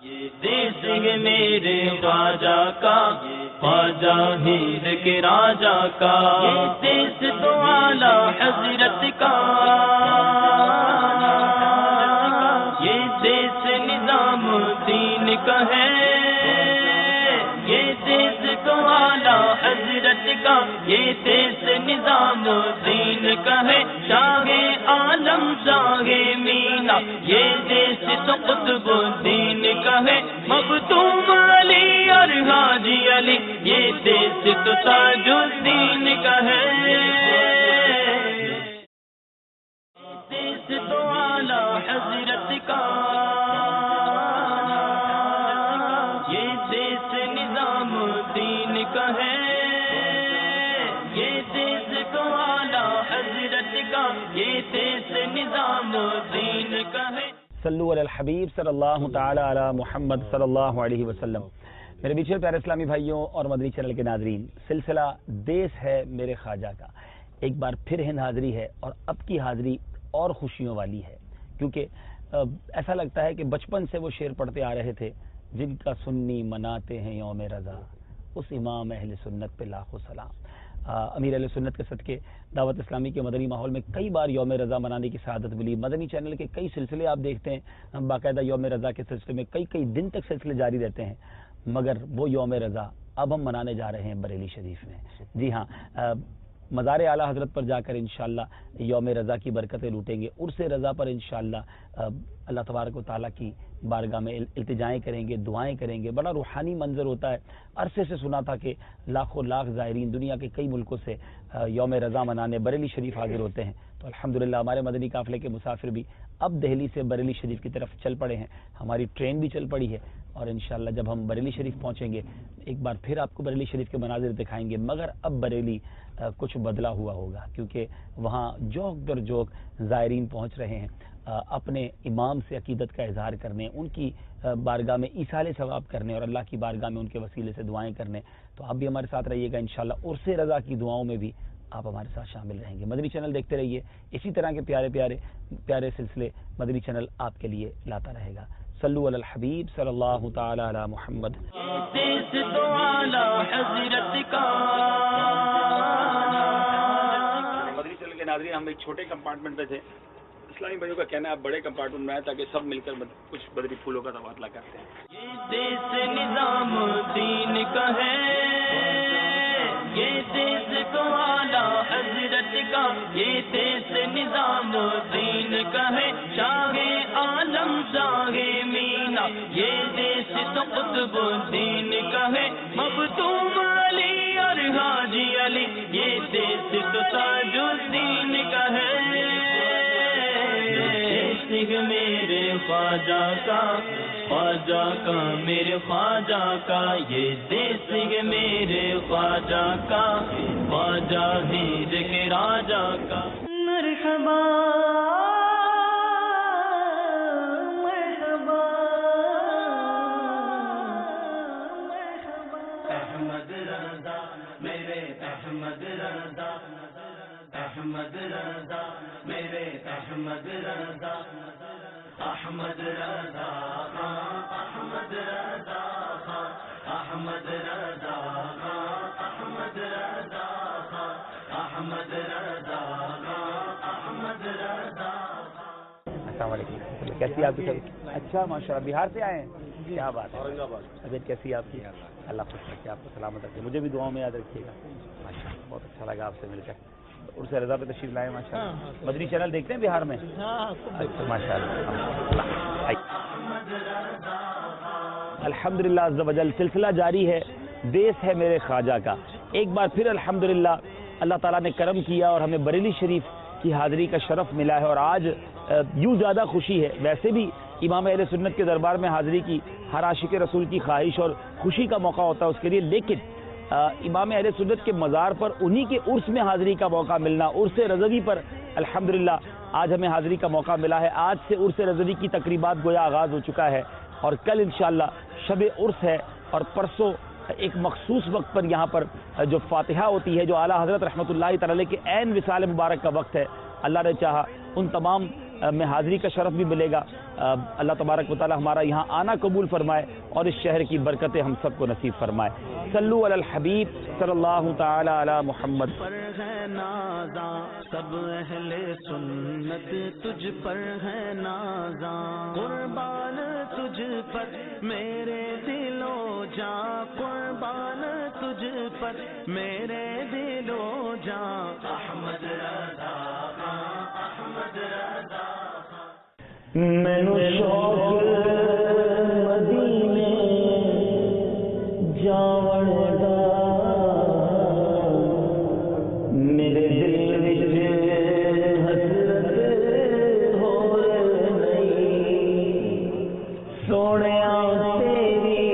یہ دیس ہے میرے خواجہ کا، خواجہ ہند کے راجا کا، یہ دیس تو اعلیٰ حضرت کا، یہ دیس نظام الدین کا ہے، یہ دیس تو اعلیٰ حضرت کا، یہ دیس نظام الدین کا ہے، شاہ عالم شاہ مینا، یہ دیس تو قطب الدین کا ہے، مختوم علی اور حاجی علی، یہ دیس تو تاج الدین کا ہے، دیس تو اعلیٰ حضرت کا، یہ دیس نظام الدین کا ہے، یہ دیس تو اعلیٰ حضرت کا، یہ دیس نظام الدین کا ہے۔ صلو علی الحبیب صلی اللہ تعالی علی محمد صلی اللہ علیہ وسلم۔ میرے بیچے پیارے اسلامی بھائیوں اور مدنی چینل کے ناظرین، سلسلہ دیس ہے میرے خواجہ کا ایک بار پھر ہند حاضری ہے، اور اب کی حاضری اور خوشیوں والی ہے، کیونکہ ایسا لگتا ہے کہ بچپن سے وہ شعر پڑھتے آ رہے تھے، جن کا سنی مناتے ہیں یوم رضا، اس امام اہل سنت پہ لاکھوں سلام۔ امیر اہل سنت کے صدقے دعوت اسلامی کے مدنی ماحول میں کئی بار یوم رضا منانے کی سعادت ملی۔ مدنی چینل کے کئی سلسلے آپ دیکھتے ہیں، باقاعدہ یوم رضا کے سلسلے میں کئی دن تک سلسلے جاری رہتے ہیں، مگر وہ یوم رضا اب ہم منانے جا رہے ہیں بریلی شریف میں۔ جی ہاں، مزار اعلیٰ حضرت پر جا کر انشاءاللہ یوم رضا کی برکتیں لوٹیں گے، عرس رضا پر انشاءاللہ اللہ تبارک و تعالیٰ کی بارگاہ میں التجائیں کریں گے، دعائیں کریں گے۔ بڑا روحانی منظر ہوتا ہے۔ عرصے سے سنا تھا کہ لاکھوں لاکھ زائرین دنیا کے کئی ملکوں سے یوم رضا منانے بریلی شریف حاضر ہوتے ہیں، تو الحمدللہ ہمارے مدنی قافلے کے مسافر بھی اب دہلی سے بریلی شریف کی طرف چل پڑے ہیں، ہماری ٹرین بھی چل پڑی ہے، اور انشاءاللہ جب ہم بریلی شریف پہنچیں گے ایک بار پھر آپ کو بریلی شریف کے مناظر دکھائیں گے، مگر اب بریلی کچھ بدلا ہوا ہوگا، کیونکہ وہاں جوک در جوک زائرین پہنچ رہے ہیں اپنے امام سے عقیدت کا اظہار کرنے، ان کی بارگاہ میں ایصال ثواب کرنے، اور اللہ کی بارگاہ میں ان کے وسیلے سے دعائیں کرنے۔ تو آپ بھی ہمارے ساتھ رہیے گا انشاءاللہ، عرس رضا کی دعاؤں میں بھی آپ ہمارے ساتھ شامل رہیں گے۔ مدنی چینل دیکھتے رہیے، اسی طرح کے پیارے سلسلے مدنی چینل آپ کے لیے لاتا رہے گا۔ صلو علی الحبیب صلی اللہ تعالی علی محمد۔ دیس تو اعلیٰ حضرت کا۔ مدنی چینل کے ناظرین، ہم ایک چھوٹے کمپارٹمنٹ میں تھے، اسلامی بھائیوں کا کہنا ہے آپ بڑے کمپارٹمنٹ میں آئے تاکہ سب مل کر کچھ بدری پھولوں کا تبادلہ کرتے ہیں۔ یہ دیس نظام الدین کا ہے، یہ دیس تو اعلیٰ حضرت کا، یہ دیس نظام الدین کا ہے، شاہ عالم شاہ مینا، یہ دیس تو قطب الدین کا ہے، مختوم علی اور حاجی علی، یہ دیس تو تاج الدین کا ہے، دیس میرے خواجہ کا، خواجہ کا میرے خواجہ کا، یہ دیس ہے میرے خواجہ کا، خواجہ ہند کے راجا کا۔ مرحبا مرحبا احمد رضا میرے احمد رضا، احمد رضا میرے احمد رضا، احمد رضا خان، احمد رضا خان، احمد رضا خان، احمد رضا خان، احمد رضا خان، احمد رضا خان۔ السلام علیکم، کیسی آپ کی؟ اچھا ماشاء اللہ، بہار سے آئے ہیں؟ کیا بات ہے، اورنگ آباد۔ طبیعت کیسی ہے آپ کی؟ اللہ خوش رکھے، آپ کو سلامت رکھے، مجھے بھی دعاؤں میں یاد رکھیے گا۔ ماشاء اللہ، بہت اچھا لگا آپ سے مل کر۔ عرس رضا پہ تشریف لائے ماشاء اللہ۔ مدنی چینل دیکھتے ہیں بہار میں؟ اچھا ماشاء اللہ۔ الحمدللہ عز و جل، سلسلہ جاری ہے، دیس ہے میرے خواجہ کا۔ ایک بار پھر الحمدللہ اللہ تعالیٰ نے کرم کیا اور ہمیں بریلی شریف کی حاضری کا شرف ملا ہے، اور آج یوں زیادہ خوشی ہے۔ ویسے بھی امام اہل سنت کے دربار میں حاضری کی ہر عاشق رسول کی خواہش اور خوشی کا موقع ہوتا ہے اس کے لیے، لیکن امام اہل سنت کے مزار پر انہی کے عرس میں حاضری کا موقع ملنا، عرس رضوی پر الحمدللہ آج ہمیں حاضری کا موقع ملا ہے۔ آج سے عرس رضوی کی تقریبات گویا آغاز ہو چکا ہے، اور کل انشاءاللہ شب عرس ہے، اور پرسوں ایک مخصوص وقت پر یہاں پر جو فاتحہ ہوتی ہے، جو اعلیٰ حضرت رحمۃ اللہ تعالی کے عین وصال مبارک کا وقت ہے، اللہ نے چاہا ان تمام میں حاضری کا شرف بھی ملے گا. اللہ تبارک و تعالی ہمارا یہاں آنا قبول فرمائے اور اس شہر کی برکتیں ہم سب کو نصیب فرمائے. صلو علی الحبیب صلی اللہ تعالی علی محمد. پر ہے نازاں سب اہل سنت تجھ پر ہے نازاں قربان تجھ پر میرے دل و جاں قربان تجھ پر میرے دل و جاں احمد رضا احمد رضا. مینوں شوق مدینے جاون دا میرے دل وچ حسرت ہور نہیں سونیا تیری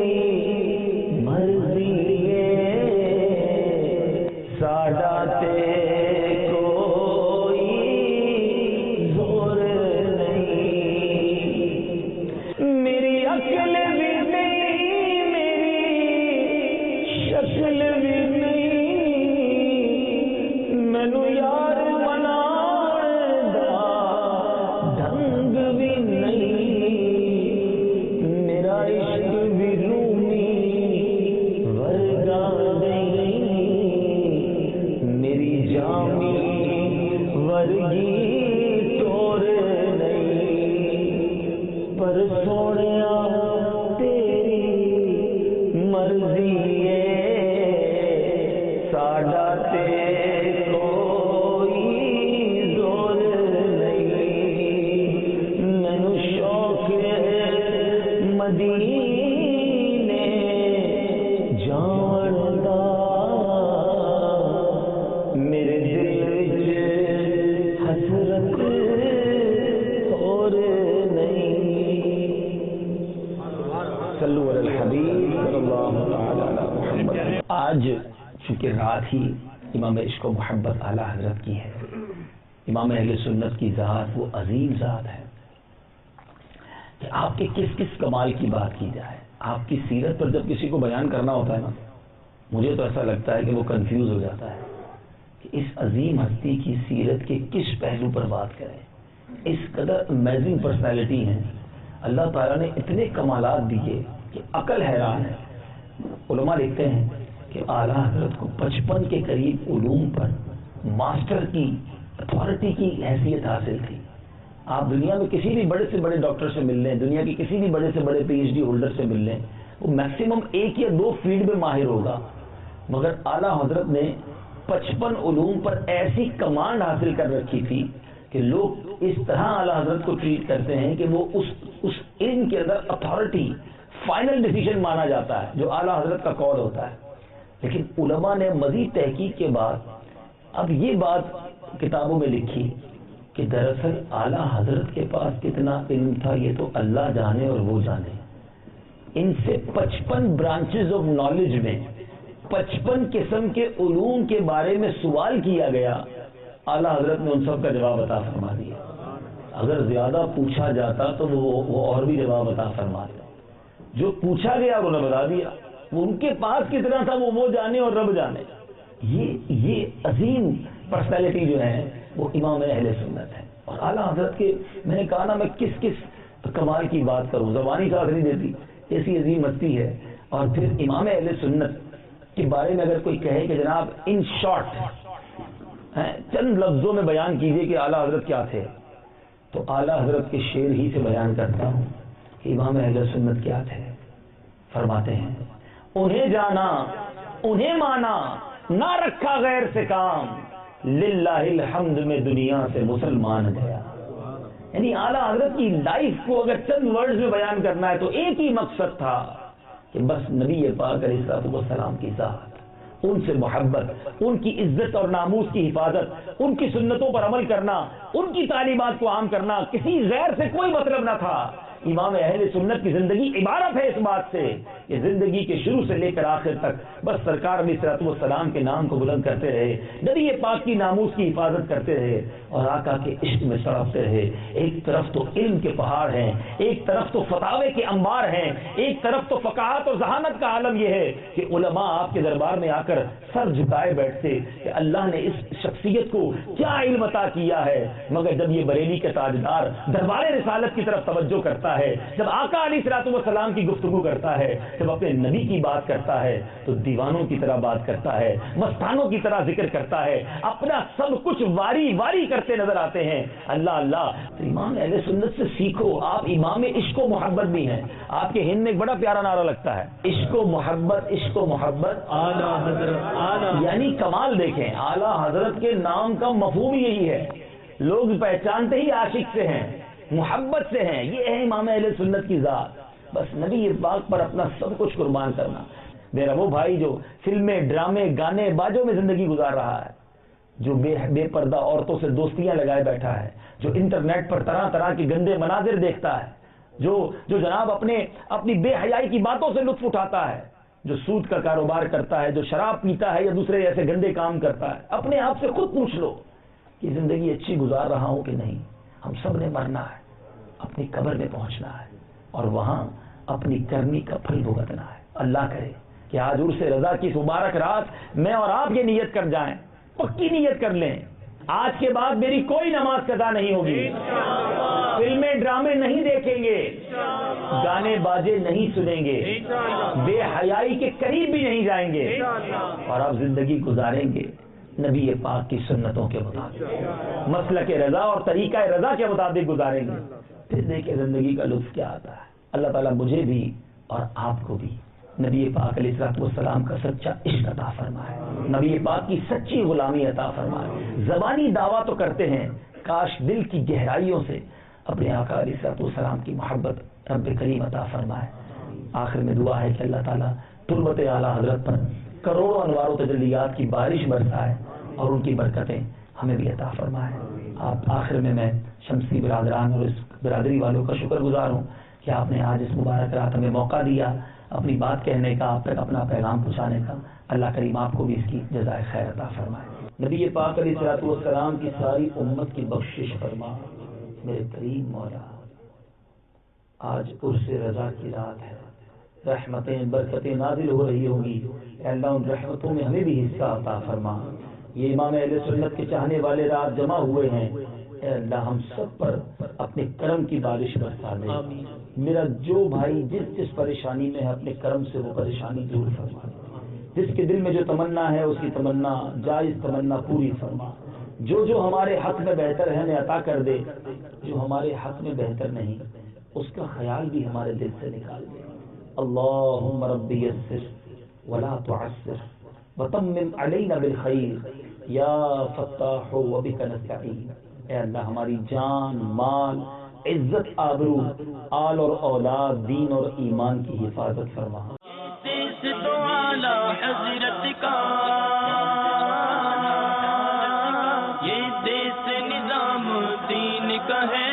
مرضی ہے ساڈا تے آج چونکہ رات ہی امام عشق و محبت اعلیٰ حضرت کی ہے. امام اہل سنت کی ذات وہ عظیم ذات ہے کہ آپ کے کس کس کمال کی بات کی جائے. آپ کی سیرت پر جب کسی کو بیان کرنا ہوتا ہے نا مجھے تو ایسا لگتا ہے کہ وہ کنفیوز ہو جاتا ہے کہ اس عظیم ہستی کی سیرت کے کس پہلو پر بات کریں. اس قدر امیزنگ پرسنالٹی ہیں. اللہ تعالیٰ نے اتنے کمالات دیے کہ عقل حیران ہے. علماء لکھتے ہیں کہ اعلیٰ حضرت کو 55 کے قریب علوم پر ماسٹر کی اتھارٹی کی حیثیت حاصل تھی. آپ دنیا میں کسی بھی بڑے سے بڑے ڈاکٹر سے مل لیں, دنیا کے کسی بھی بڑے سے بڑے پی ایچ ڈی ہولڈر سے مل لیں, وہ میکسیمم 1 یا 2 فیلڈ میں ماہر ہوگا. مگر اعلیٰ حضرت نے 55 علوم پر ایسی کمانڈ حاصل کر رکھی تھی کہ لوگ اس طرح اعلیٰ حضرت کو ٹریٹ کرتے ہیں کہ وہ اس علم کے اندر اتھارٹی فائنل ڈیسیژن مانا جاتا ہے جو اعلیٰ حضرت کا قول ہوتا ہے. لیکن علماء نے مزید تحقیق کے بعد اب یہ بات کتابوں میں لکھی کہ دراصل اعلیٰ حضرت کے پاس کتنا علم تھا یہ تو اللہ جانے اور وہ جانے. ان سے 55 برانچز آف نالج میں 55 قسم کے علوم کے بارے میں سوال کیا گیا. اعلیٰ حضرت نے ان سب کا جواب عطا فرما دیا. اگر زیادہ پوچھا جاتا تو وہ اور بھی جواب عطا فرماتے. جو پوچھا گیا انہوں نے بتا دیا. وہ ان کے پاس کتنا تھا وہ جانے اور رب جانے. یہ عظیم پرسنالٹی جو ہے وہ امام اہل سنت ہے. اور اعلیٰ حضرت کے میں نے کہا نا میں کس کمال کی بات کروں, زبانی ساتھ نہیں دیتی, ایسی عظیم ہستی ہے. اور پھر امام اہل سنت کے بارے میں اگر کوئی کہے کہ جناب ان شارٹ چند لفظوں میں بیان کیجئے کہ اعلیٰ حضرت کیا تھے, تو اعلیٰ حضرت کے شعر ہی سے بیان کرتا ہوں کہ امام اہل سنت کیا تھے. فرماتے ہیں انہیں جانا انہیں مانا نہ رکھا غیر سے کام, للہ الحمد میں دنیا سے مسلمان گیا. یعنی اعلیٰ حضرت کی لائف کو اگر چند ورڈز میں بیان کرنا ہے تو ایک ہی مقصد تھا کہ بس نبی پاک علیہ الصلوۃ والسلام کی ذات, ان سے محبت, ان کی عزت اور ناموس کی حفاظت, ان کی سنتوں پر عمل کرنا, ان کی تعلیمات کو عام کرنا. کسی غیر سے کوئی مطلب نہ تھا. امام اہل سنت کی زندگی عبارت ہے اس بات سے کہ زندگی کے شروع سے لے کر آخر تک بس سرکار علیہ الصلوۃ والسلام کے نام کو بلند کرتے رہے، نبی پاک کی ناموس کی حفاظت کرتے رہے اور آقا کے عشق میں تڑپتے رہے۔ ایک طرف تو علم کے پہاڑ ہیں، ایک طرف تو فتاوے کے انبار ہیں، ایک طرف تو فقاہت اور ذہانت کا عالم یہ ہے کہ علماء آپ کے دربار میں آ کر سر جھکائے بیٹھتے کہ اللہ نے اس شخصیت کو کیا علم عطا کیا ہے۔ مگر جب یہ بریلی کے تاجدار دربار رسالت کی طرف توجہ کرتا ہے، جب آقا علیہ الصلوۃ والسلام کی گفتگو کرتا ہے، جب اپنے نبی کی بات کرتا ہے تو دیوانوں کی طرح بات کرتا ہے، مستانوں کی طرح ذکر کرتا ہے، اپنا سب کچھ واری واری کرتے نظر آتے ہیں۔ اللہ اللہ، تو امام اہل سنت سے سیکھو، آپ امام عشق و محبت بھی ہیں۔ آپ کے ہند میں ایک بڑا پیارا نعرہ لگتا ہے، عشق و محبت، عشق و محبت اعلیٰ حضرت اعلیٰ، یعنی کمال دیکھیں، اعلیٰ حضرت کے نام کا مفہوم یہی ہے، لوگ پہچانتے ہی عاشق سے ہیں، محبت سے ہیں، یہ ہے امام اہل سنت کی ذات۔ بس نبی پاک پر اپنا سب کچھ قربان کرنا۔ میرا وہ بھائی جو فلمیں، ڈرامے، گانے باجوں میں زندگی گزار رہا ہے، جو بے پردہ عورتوں سے دوستیاں لگائے بیٹھا ہے، جو انٹرنیٹ پر طرح طرح کے گندے مناظر دیکھتا ہے، جو جناب اپنی بے حیائی کی باتوں سے لطف اٹھاتا ہے، جو سود کا کاروبار کرتا ہے، جو شراب پیتا ہے یا دوسرے ایسے گندے کام کرتا ہے، اپنے آپ سے خود پوچھ لو کہ زندگی اچھی گزار رہا ہوں کہ نہیں۔ ہم سب نے مرنا ہے، اپنی قبر میں پہنچنا ہے اور وہاں اپنی کرنی کا پھل بھگتنا ہے۔ اللہ کرے کہ آج عرس رضا کی مبارک رات میں اور آپ یہ نیت کر جائیں، پکی نیت کر لیں، آج کے بعد میری کوئی نماز قضا نہیں ہوگی، فلمیں ڈرامے نہیں دیکھیں گے، گانے باجے نہیں سنیں گے، بے حیائی کے قریب بھی نہیں جائیں گے، اور آپ زندگی گزاریں گے نبی پاک کی سنتوں کے مطابق، مسلک رضا اور طریقہ رضا کے مطابق گزاریں گے۔ پھر دیکھیں زندگی کا لطف کیا آتا ہے۔ اللہ تعالیٰ مجھے بھی اور آپ کو بھی نبی پاک علیہ الصلوۃ والسلام کا سچا عشق عطا فرمائے، نبی پاک کی سچی غلامی عطا فرمائے۔ زبانی دعویٰ تو کرتے ہیں، کاش دل کی گہرائیوں سے اپنے آقا علیہ الصلوۃ والسلام کی محبت رب کریم عطا فرمائے۔ آخر میں دعا ہے کہ اللہ تعالیٰ تربت اعلیٰ حضرت پر کروڑوں انوار و تجلیات کی بارش برسائے اور ان کی برکتیں ہمیں بھی عطا فرمائے۔ آپ آخر میں شمسی برادران اور اس برادری والوں کا شکر گزار ہوں کہ آپ نے آج اس مبارک رات ہمیں موقع دیا اپنی بات کہنے کا، آپ تک اپنا پیغام پہنچانے کا۔ اللہ کریم آپ کو بھی اس کی جزائے خیر عطا فرمائے۔ نبی پاک علیہ الصلوۃ والسلام کی ساری امت کی بخشش فرما۔ میرے کریم مولا، آج عرس رضا کی رات ہے، رحمتیں برکتیں نازل ہو رہی ہوں گی، اے اللہ ان رحمتوں میں ہمیں بھی حصہ عطا فرما۔ یہ امام اہل سنت کے چاہنے والے رات جمع ہوئے ہیں، اے اللہ ہم سب پر اپنے کرم کی بارش برسا دے۔ میرا جو بھائی جس پریشانی میں ہے اپنے کرم سے وہ پریشانی دور فرما، جس کے دل میں جو تمنا ہے اس کی تمنا جائز تمنا پوری فرما۔ جو ہمارے حق میں بہتر ہے ہمیں عطا کر دے، جو ہمارے حق میں بہتر نہیں اس کا خیال بھی ہمارے دل سے نکال دے۔ اللہم رب یسر ولا تعسر وتمم علینا بالخیر یا فتاح وبک نستعین۔ اے اللہ ہماری جان، مال، عزت، آبرو، آل اور اولاد، دین اور ایمان کی حفاظت فرما۔ تو اعلیٰ حضرت کا یہ دیس نظام دین کا ہے،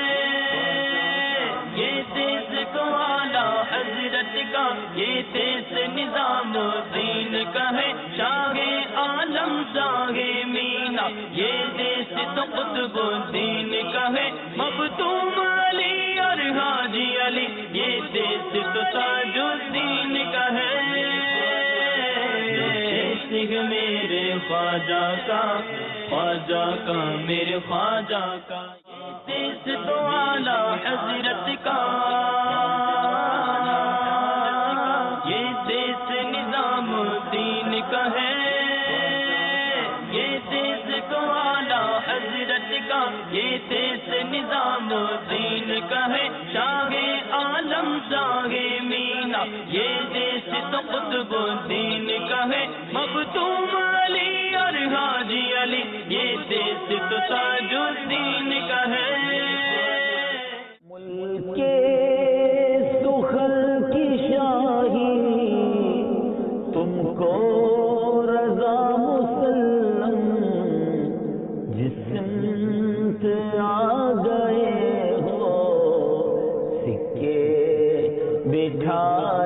یہ دیس تو اعلیٰ حضرت کا، یہ دیس نظام دین کا ہے، شاہ عالم شاہ مینا، یہ دیس تو قطب دین کا ہے، مختوم علی اور حاجی علی، یہ دیس تو تاج الدین کا ہے۔ میرے خواجہ کا، خواجہ کا میرے خواجہ کا، یہ دیس تو اعلیٰ حضرت کا، یہ دیس نظام دین کا ہے، یہ دیس تو اعلیٰ حضرت کا، یہ دیس نظام دین کا ہے، شاہ عالم شاہ مینا، یہ دیس تو قطب دین کا ہے، مختوم علی اور حاجی علی، یہ دیس تو تاج الدین کا ہے۔ ملک کے سخن کی شاہی تم کو رضا مسلم، جس سمت آ گئے ہو سکے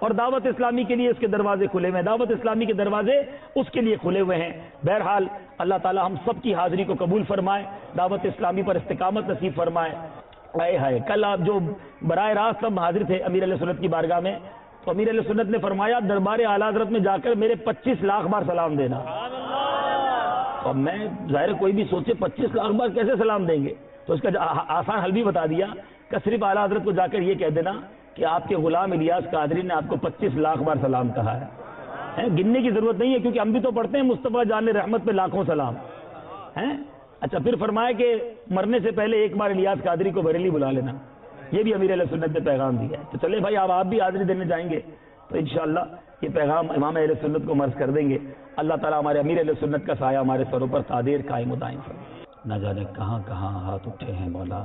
اور دعوت اسلامی کے لیے اس کے دروازے کھلے ہوئے ہیں، دعوت اسلامی کے دروازے اس کے لیے کھلے ہوئے ہیں۔ بہرحال اللہ تعالی ہم سب کی حاضری کو قبول فرمائے، دعوت اسلامی پر استقامت نصیب فرمائے۔ آئے ہائے، کل آپ جو براہ راست ہم حاضر تھے امیر علیہ سنت کی بارگاہ میں، تو امیر علیہ سنت نے فرمایا دربار اعلیٰ حضرت میں جا کر میرے 25 لاکھ بار سلام دینا۔ اور میں ظاہر کوئی بھی سوچے 25 لاکھ بار کیسے سلام دیں گے، تو اس کا آسان حل بھی بتا دیا کہ صرف اعلیٰ حضرت کو جا کر یہ کہہ دینا کہ آپ کے غلام الیاس قادری نے آپ کو 25 لاکھ بار سلام کہا ہے۔ گننے کی ضرورت نہیں ہے، کیونکہ ہم بھی تو پڑھتے ہیں مصطفیٰ جان رحمت پہ لاکھوں سلام ہیں۔ اچھا، پھر فرمایا کہ مرنے سے پہلے ایک بار الیاس قادری کو بریلی بلا لینا، یہ بھی امیر علیہ سنت نے پیغام دیا ہے۔ تو چلے بھائی، آپ بھی حاضری دینے جائیں گے تو انشاءاللہ یہ پیغام امام اہل سنت کو مرض کر دیں گے۔ اللہ تعالیٰ ہمارے امیر اہل سنت کا سایہ ہمارے سروں پر قادر قائم و دائم فرمائے۔ نہ جانے کہاں کہاں ہاتھ اٹھے ہیں مولا،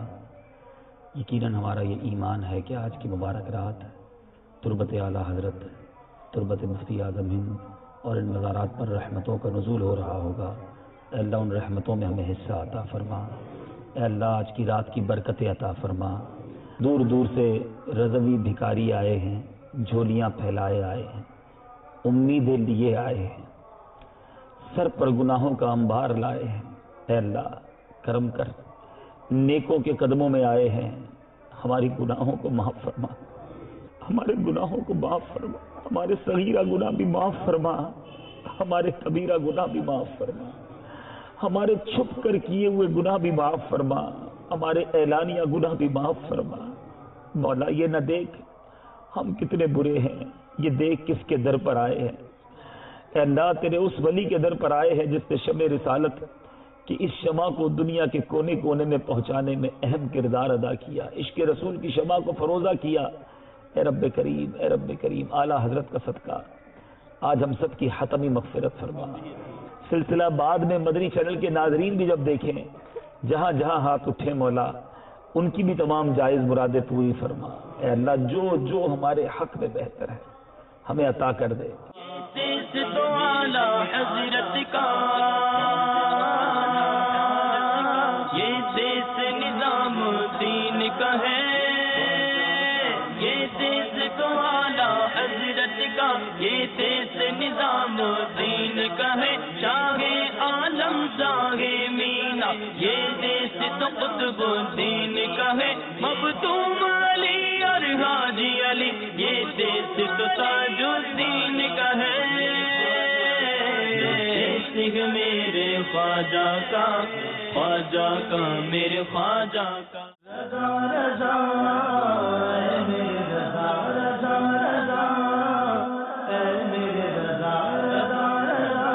یقیناً ہمارا یہ ایمان ہے کہ آج کی مبارک رات تربت اعلیٰ حضرت، تربت مفتی اعظم ہند اور ان مزارات پر رحمتوں کا نزول ہو رہا ہوگا۔ اے اللہ ان رحمتوں میں ہمیں حصہ عطا فرما۔ اے اللہ آج کی رات کی برکتیں عطا فرما۔ دور دور سے رضوی بھکاری آئے ہیں، جھولیاں پھیلائے آئے ہیں، امیدیں لیے آئے ہیں، سر پر گناہوں کا انبار لائے ہیں۔ اے اللہ کرم کر، نیکوں کے قدموں میں آئے ہیں، ہماری گناہوں کو معاف فرما، ہمارے گناہوں کو معاف فرما، ہمارے صغیرہ گناہ بھی معاف فرما، ہمارے کبیرہ گناہ بھی معاف فرما، ہمارے چھپ کر کیے ہوئے گناہ بھی معاف فرما، ہمارے اعلانیہ گناہ بھی معاف فرما۔ مولا یہ نہ دیکھ ہم کتنے برے ہیں، یہ دیکھ کس کے در پر آئے ہیں۔ اے اللہ تیرے اس ولی کے در پر آئے ہیں جس نے شمع رسالت کہ اس شمع کو دنیا کے کونے کونے میں پہنچانے میں اہم کردار ادا کیا، عشق رسول کی شمع کو فروزہ کیا۔ اے رب کریم، اے رب کریم، اعلیٰ حضرت کا صدقہ آج ہم سب کی حتمی مغفرت فرما۔ سلسلہ بعد میں مدنی چینل کے ناظرین بھی جب دیکھیں، جہاں جہاں ہاتھ اٹھے مولا ان کی بھی تمام جائز مرادیں پوری فرما۔ اے اللہ جو جو ہمارے حق میں بہتر ہے ہمیں عطا کر دے۔ تو اعلیٰ حضرت کا یہ دیس نظام دین کا ہے، یہ دیس تو اعلیٰ حضرت کا، یہ دیس نظام دین کا ہے۔ چاہے عالم چاہے مینا، یہ دیس تو قطب الدین کا ہے۔ مختوم علی اور حاجی علی، یہ دیس تو تاج الدین کا ہے۔ میرے خواجہ کا، خواجہ کا، میرے خواجہ کا رضا رضا، اے میرے رضا رضا رضا، اے میرے رضا رضا رضا،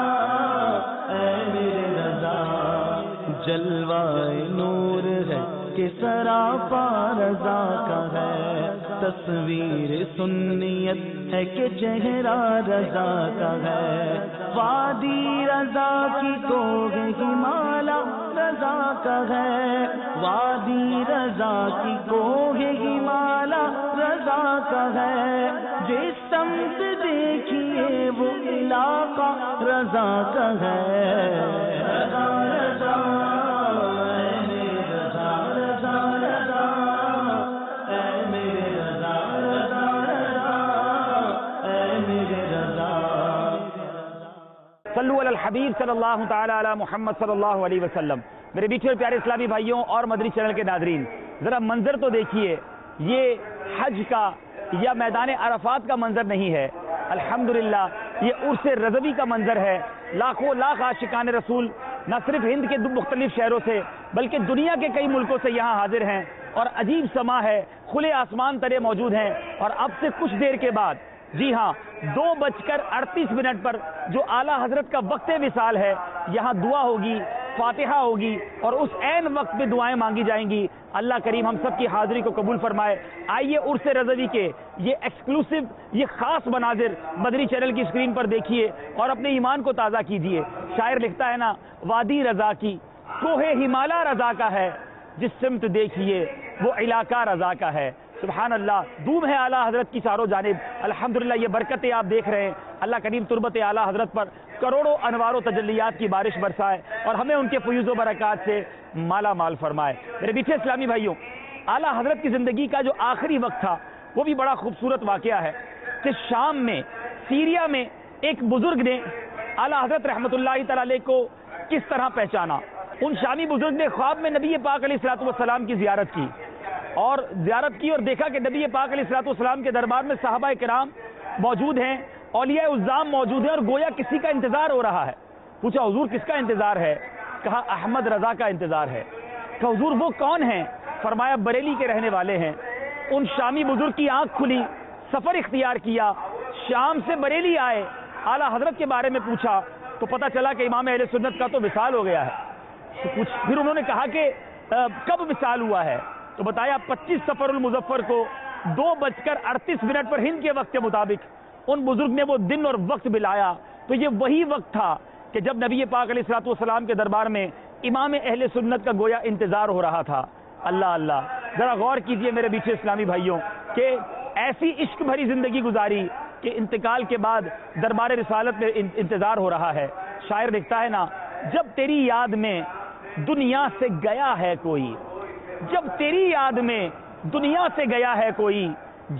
اے میرے رضا۔ جلوائے نور ہے کہ سراپا رضا کا ہے، تصویر سنیت ہے کہ چہرہ رضا کا ہے۔ وادی رضا کی کوہ ہمالا رضا کا ہے، وادی رضا کی کوہ ہمالا رضا کا ہے۔ جس سمت دیکھیے وہ علاقہ رضا کا ہے۔ رضا رضا، اے میرے رضا رضا رضا، اے میرے رضا رضا رضا، اے میرے رضا۔ صلو علی الحبیب صلی اللہ تعالی علی محمد صلی اللہ علیہ وسلم۔ میرے بیچ اور پیارے اسلامی بھائیوں اور مدنی چینل کے ناظرین، ذرا منظر تو دیکھیے، یہ حج کا یا میدان عرفات کا منظر نہیں ہے، الحمدللہ یہ عرس رضوی کا منظر ہے۔ لاکھوں لاکھ عاشقان رسول نہ صرف ہند کے مختلف شہروں سے بلکہ دنیا کے کئی ملکوں سے یہاں حاضر ہیں، اور عجیب سما ہے، کھلے آسمان تلے موجود ہیں۔ اور اب سے کچھ دیر کے بعد، جی ہاں 2:38 پر جو اعلیٰ حضرت کا وقت وصال ہے، یہاں دعا ہوگی، فاتحہ ہوگی، اور اس عین وقت میں دعائیں مانگی جائیں گی۔ اللہ کریم ہم سب کی حاضری کو قبول فرمائے۔ آئیے عرس رضوی کے یہ ایکسکلوسو، یہ خاص مناظر مدنی چینل کی اسکرین پر دیکھیے اور اپنے ایمان کو تازہ کیجیے۔ شاعر لکھتا ہے نا، وادی رضا کی کوہ ہمالا رضا کا ہے، جس سمت دیکھیے وہ علاقہ رضا کا ہے۔ سبحان اللہ، دھوم ہے اعلیٰ حضرت کی چاروں جانب۔ الحمدللہ یہ برکتیں آپ دیکھ رہے ہیں، اللہ کریم تربت اعلیٰ حضرت پر کروڑوں انوار و تجلیات کی بارش برسائے اور ہمیں ان کے فیوز و برکات سے مالا مال فرمائے۔ میرے پیچھے اسلامی بھائیوں، اعلیٰ حضرت کی زندگی کا جو آخری وقت تھا وہ بھی بڑا خوبصورت واقعہ ہے۔ کہ شام میں، سیریا میں ایک بزرگ نے اعلیٰ حضرت رحمۃ اللہ تعالی علیہ کو کس طرح پہچانا۔ ان شامی بزرگ نے خواب میں نبی پاک علیہ الصلوۃ والسلام کی زیارت کی اور دیکھا کہ نبی پاک علیہ الصلوۃ والسلام کے دربار میں صحابہ کرام موجود ہیں، اولیاء عظام موجود ہیں، اور گویا کسی کا انتظار ہو رہا ہے۔ پوچھا حضور کس کا انتظار ہے؟ کہا احمد رضا کا انتظار ہے۔ کہا حضور وہ کون ہیں؟ فرمایا بریلی کے رہنے والے ہیں۔ ان شامی بزرگ کی آنکھ کھلی، سفر اختیار کیا، شام سے بریلی آئے، اعلیٰ حضرت کے بارے میں پوچھا تو پتہ چلا کہ امام اہل سنت کا تو وصال ہو گیا ہے۔ تو پھر انہوں نے کہا کہ کب وصال ہوا ہے؟ تو بتایا 25 صفر المظفر کو 2:38 پر ہند کے وقت کے مطابق ان بزرگ نے وہ دن اور وقت بلایا۔ تو یہ وہی وقت تھا کہ جب نبی پاک علیہ الصلوۃ والسلام کے دربار میں امام اہل سنت کا گویا انتظار ہو رہا تھا۔ اللہ اللہ، ذرا غور کیجئے میرے بیچے اسلامی بھائیوں کہ ایسی عشق بھری زندگی گزاری کہ انتقال کے بعد دربار رسالت میں انتظار ہو رہا ہے۔ شاعر لکھتا ہے نا، جب تیری یاد میں دنیا سے گیا ہے کوئی، جب تیری یاد میں دنیا سے گیا ہے کوئی،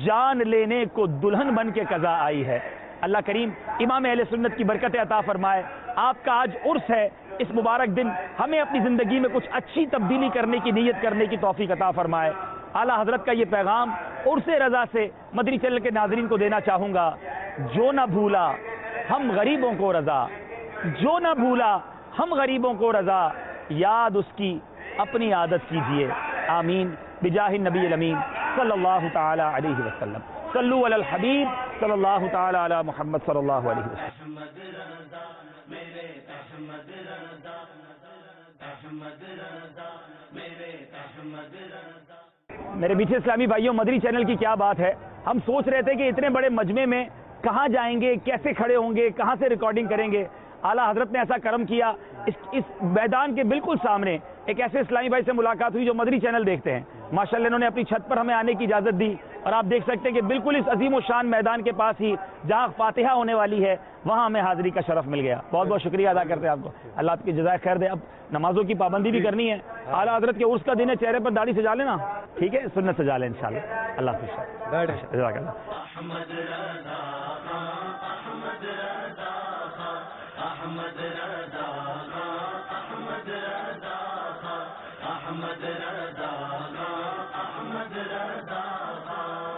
جان لینے کو دلہن بن کے قضا آئی ہے۔ اللہ کریم امام اہل سنت کی برکت عطا فرمائے۔ آپ کا آج عرس ہے، اس مبارک دن ہمیں اپنی زندگی میں کچھ اچھی تبدیلی کرنے کی نیت کرنے کی توفیق عطا فرمائے۔ اعلیٰ حضرت کا یہ پیغام عرس رضا سے مدنی چینل کے ناظرین کو دینا چاہوں گا۔ جو نہ بھولا ہم غریبوں کو رضا، جو نہ بھولا ہم غریبوں کو رضا، یاد اس کی اپنی عادت کیجیے۔ آمین بجاہ النبی الامین صلی اللہ تعالی علیہ وسلم۔ صلو علی الحبیب صلی اللہ تعالی علی محمد صلی اللہ علیہ وسلم۔ میرے پیچھے اسلامی بھائیوں، مدنی چینل کی کیا بات ہے۔ ہم سوچ رہے تھے کہ اتنے بڑے مجمع میں کہاں جائیں گے، کیسے کھڑے ہوں گے، کہاں سے ریکارڈنگ کریں گے۔ اعلیٰ حضرت نے ایسا کرم کیا، اس میدان کے بالکل سامنے ایک ایسے اسلامی بھائی سے ملاقات ہوئی جو مدنی چینل دیکھتے ہیں۔ ماشاءاللہ انہوں نے اپنی چھت پر ہمیں آنے کی اجازت دی، اور آپ دیکھ سکتے ہیں کہ بالکل اس عظیم و شان میدان کے پاس ہی جہاں فاتحہ ہونے والی ہے وہاں ہمیں حاضری کا شرف مل گیا۔ بہت بہت شکریہ ادا کرتے ہیں آپ کو، اللہ آپ کی جزائے خیر دے۔ اب نمازوں کی پابندی بھی کرنی ہے۔ اعلیٰ حضرت کے عرس کا دن ہے، چہرے پر داڑھی سجا لینا، ٹھیک ہے، سنت سجا لیں انشاءاللہ۔ اللہ حافظ، جزاک اللہ۔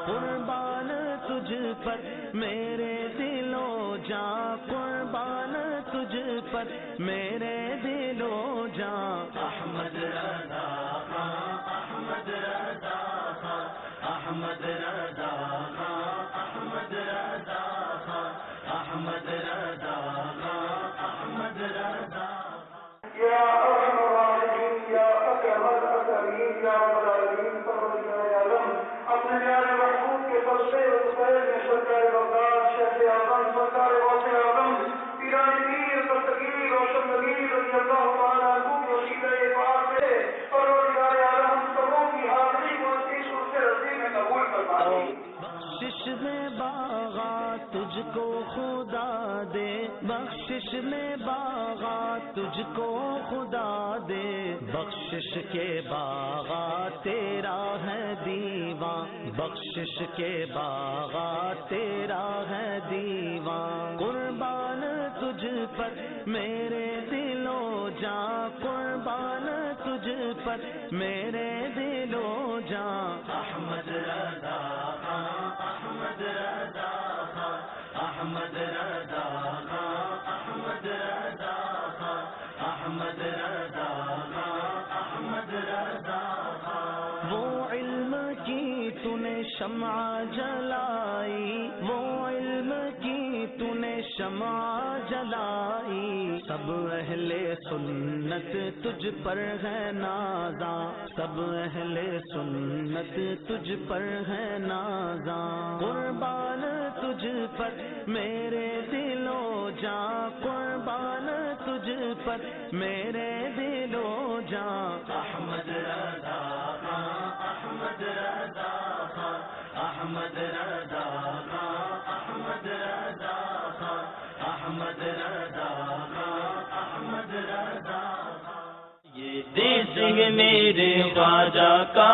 قربان تجھ پر میرے دل و جاں، قربان تجھ پر میرے دل و جاں، احمد رضا خان، احمد رضا خان، احمد رضا خان، احمد رضا خان، احمد رضا خان، احمد رضا خان۔ یا ارحم الراحمین، یا اکرم الاکرمین، یا رب العالمین، صلی اللہ علیہ وسلم، اپنے پیارے محبوب کے فرشتے و سفید میں سرکار بغداد شیخ اعظم سرکار غوث اعظم پیران پیر دستگیر روشن نبیر رضی اللہ تعالیٰ عنہ کے وسیلہ پاک سے پروردگار عالم سبوں کی حاضری کو اس عرس رضی میں قبول فرمائے۔ بخشش میں باغات تجھ کو خدا دے، بخشش میں باغات تجھ کو خدا دے، بخشش کے باغات تیرا ہے دیوان، بخشش کے باغات تیرا ہے دیوان، قربان تجھ پر میرے دل و جاں، قربان تجھ پر میرے دل و جاں، احمد رضا خان، احمد رضا خان، احمد رضا خان، احمد رضا خان، احمد رضا خان، احمد رضا خان۔ وہ علم کی تو نے شمع جلائی، وہ علم کی تو نے شمع جلائی، سب اہل سنت تجھ پر ہے نازاں، سب اہل سنت تجھ پر ہے نازاں، قربان تجھ پر میرے دل و جاں، قربان تجھ پر میرے دل و جاں، احمد رضا خان، احمد رضا خان، احمد رضا خان، احمد رضا خان، احمد رضا خان، احمد رضا خان۔ یہ دیس ہے میرے خواجہ کا،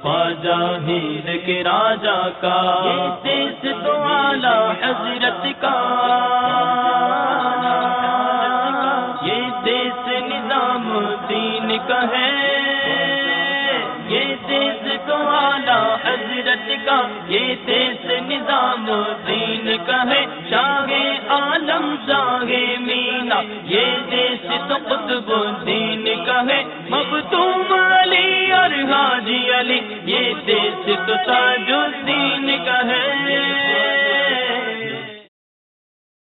خواجہ ہند کے راجا کا، یہ دیس تو اعلی حضرت کا، یہ دیس نظام الدین کا ہے، یہ دیس تو اعلی حضرت کا، یہ دیس نظام الدین کا ہے، شاہ عالم شاہ مینا، یہ دیس تو قطب الدین کا ہے، مختوم علی اور حاجی علی، یہ دیس تو تاج الدین کا ہے۔